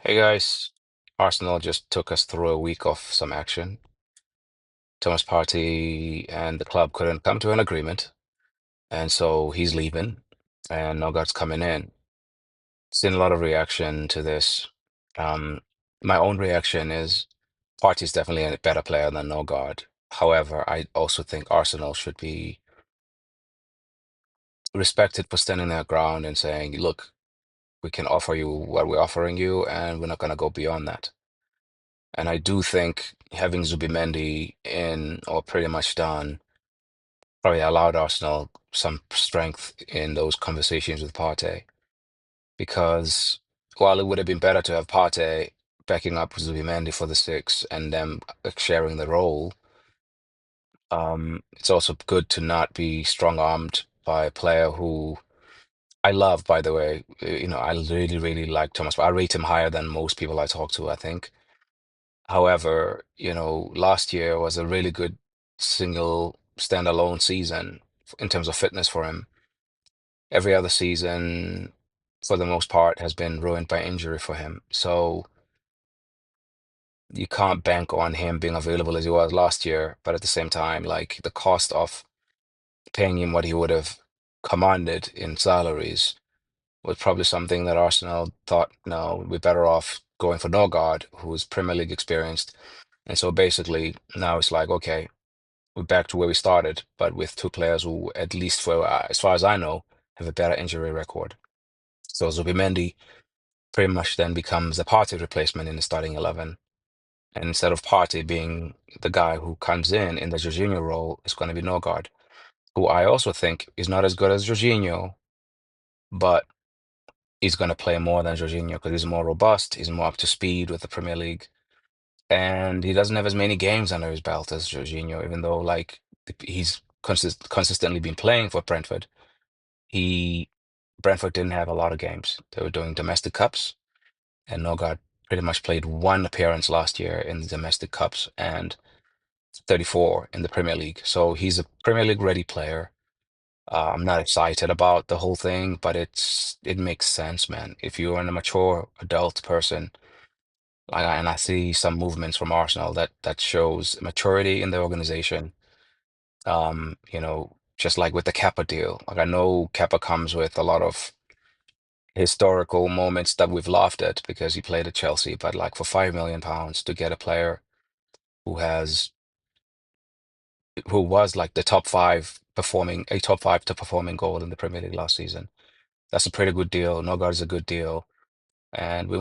Hey guys, Arsenal just took us through a week of some action. Thomas Partey and the club couldn't come to an agreement, and so he's leaving, and Norgaard's coming in. Seen a lot of reaction to this. Um, my own reaction is Partey's definitely a better player than Norgaard. However, I also think Arsenal should be respected for standing their ground and saying, look, we can offer you what we're offering you, and we're not going to go beyond that. And I do think having Zubimendi in or pretty much done probably allowed Arsenal some strength in those conversations with Partey. Because while it would have been better to have Partey backing up Zubimendi for the six and them sharing the role, it's also good to not be strong-armed by a player who I love, by the way. I really, really like Thomas. I rate him higher than most people I talk to, I think. However, last year was a really good single standalone season in terms of fitness for him. Every other season, for the most part, has been ruined by injury for him. So you can't bank on him being available as he was last year. But at the same time, like the cost of paying him what he would have commanded in salaries was probably something that Arsenal thought, no, we're better off going for Norgard, who's Premier League experienced. And so basically now it's like, okay, we're back to where we started, but with two players who, at least for as far as I know, have a better injury record. So Zubimendi pretty much then becomes a Partey replacement in the starting 11. And instead of Partey being the guy who comes in the Jorginho role, it's going to be Norgard, who I also think is not as good as Jorginho, but he's going to play more than Jorginho because he's more robust, he's more up to speed with the Premier League, and he doesn't have as many games under his belt as Jorginho, even though like he's consistently been playing for Brentford. He Brentford didn't have a lot of games. They were doing domestic cups, and Norgard pretty much played one appearance last year in the domestic cups and 34 in the Premier League. So he's a Premier League ready player. I'm not excited about the whole thing, but it makes sense, man. If you're a mature adult person, and I see some movements from Arsenal that shows maturity in the organization. Just like with the Kappa deal. Like I know Kappa comes with a lot of historical moments that we've laughed at because he played at Chelsea, but like for £5 million to get a player who has who was like a top five to performing goal in the Premier League last season. That's a pretty good deal. Norgard is a good deal. And we